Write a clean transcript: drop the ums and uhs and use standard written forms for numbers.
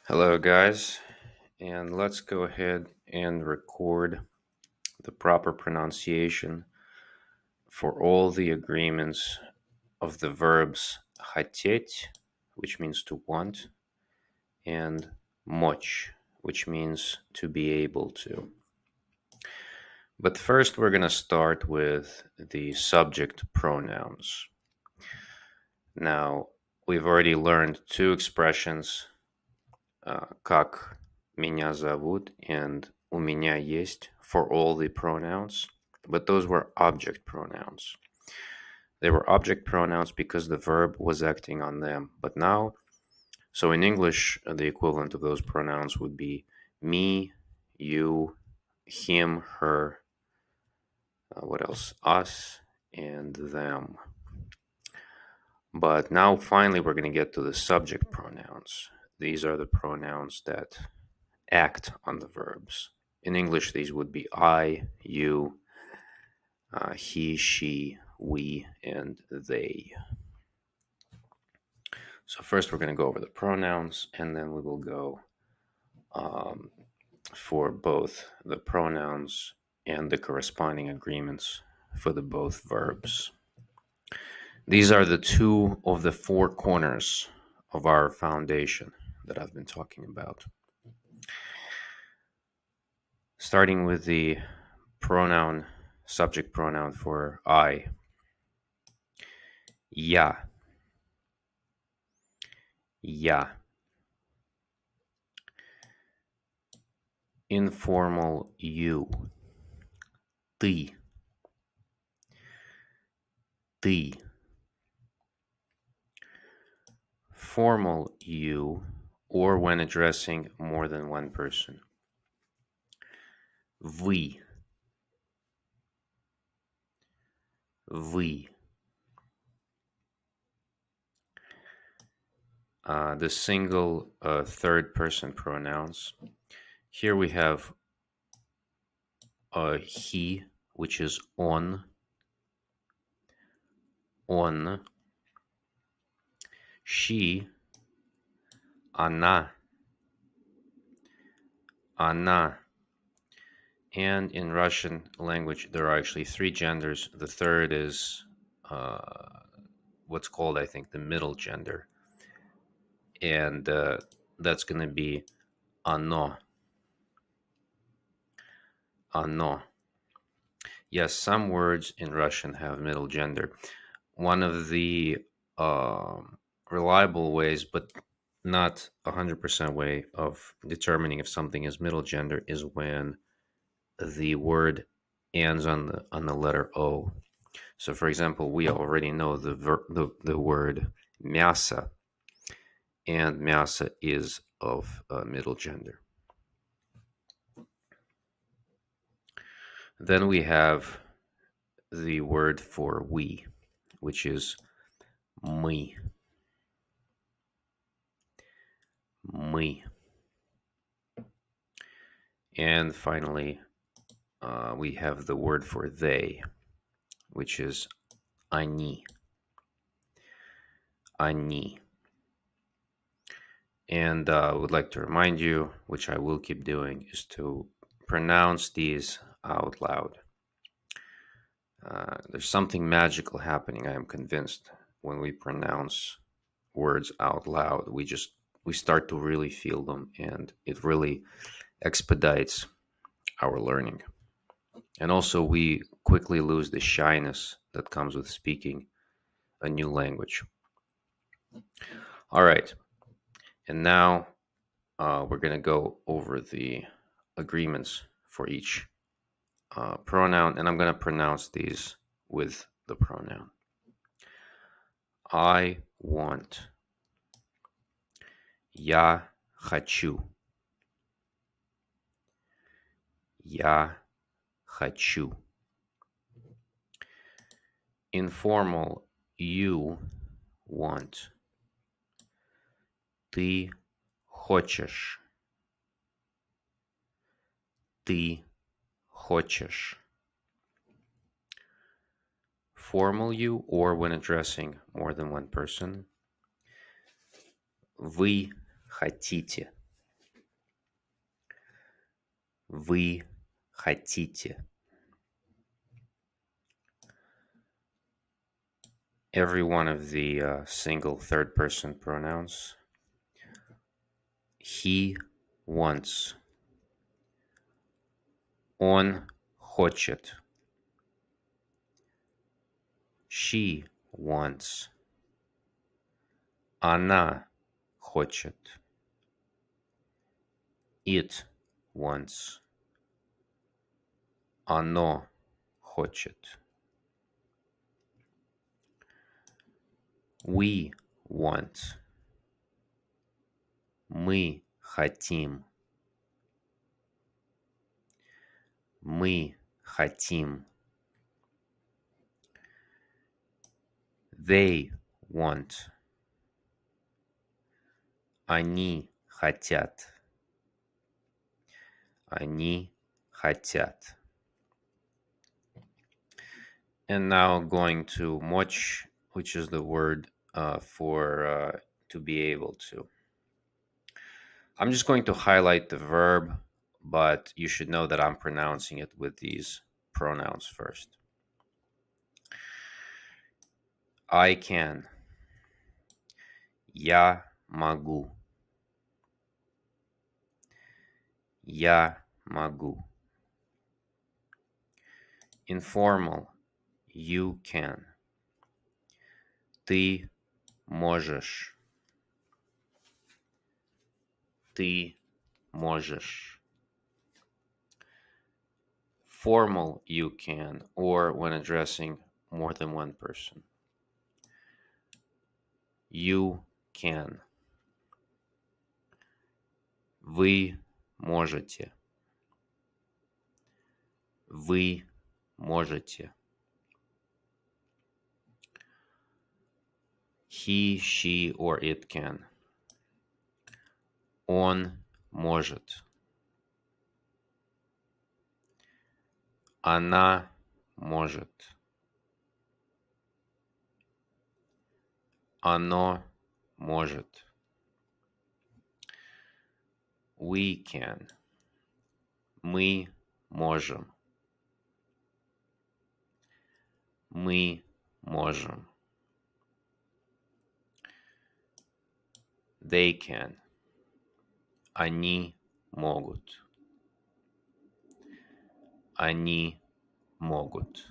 Hello, guys, and let's go ahead and record the proper pronunciation for all the agreements of the verbs хотеть, which means to want, and мочь, which means to be able to. But first, we're going to start with the subject pronouns. Now, we've already learned two expressions, как меня зовут and у меня есть for all the pronouns, but those were object pronouns. They were object pronouns because the verb was acting on them. But now, so in English, the equivalent of those pronouns would be me, you, him, her, what else? Us, and them. But now, finally, we're going to get to the subject pronouns. These are the pronouns that act on the verbs. In English, these would be I, you, he, she, we, and they. So first we're going to go over the pronouns, and then we will go for both the pronouns and the corresponding agreements for the both verbs. These are the two of the four corners of our foundation that I've been talking about. Starting with the pronoun, subject pronoun for I. Я. Я. Informal you. Ты. Ты. Formal you, or when addressing more than one person. Вы. Вы. The single third person pronouns. Here we have he, which is on. On. She. Она. Она. And in Russian language, there are actually three genders. The third is what's called, I think, the middle gender. And that's going to be оно. Оно. Yes, some words in Russian have middle gender. One of the reliable ways, but not 100% way of determining if something is middle gender is when the word ends on the letter O. So, for example, we already know the word мясо, and мясо is of middle gender. Then we have the word for we, which is мы. Мы. And finally, we have the word for they, which is они. Они. And I would like to remind you, which I will keep doing, is to pronounce these out loud. There's something magical happening, I am convinced, when we pronounce words out loud. We start to really feel them, and it really expedites our learning. And also, we quickly lose the shyness that comes with speaking a new language. All right. And now we're going to go over the agreements for each pronoun, and I'm going to pronounce these with the pronoun. I want. Я хочу. Я хочу. Informal you want. Ты хочешь. Ты хочешь. Formal you, or when addressing more than one person. Вы хотите. Вы хотите. Every one of the single third person pronouns. He wants. Он хочет. She wants. Она хочет. It wants. Оно хочет. We want. Мы хотим. Мы хотим. They want. Они хотят. Они хотят. And now going to мочь, which is the word for to be able to. I'm just going to highlight the verb, but you should know that I'm pronouncing it with these pronouns first. I can. Я могу. Я могу. Informal. You can. Ты можешь. Ты можешь. Formal you can, or when addressing more than one person. You can. Вы можете. Вы можете. He, she, or it can. Он может. Она может. Оно может. We can. Мы можем. Мы можем. They can. Они могут. Они могут.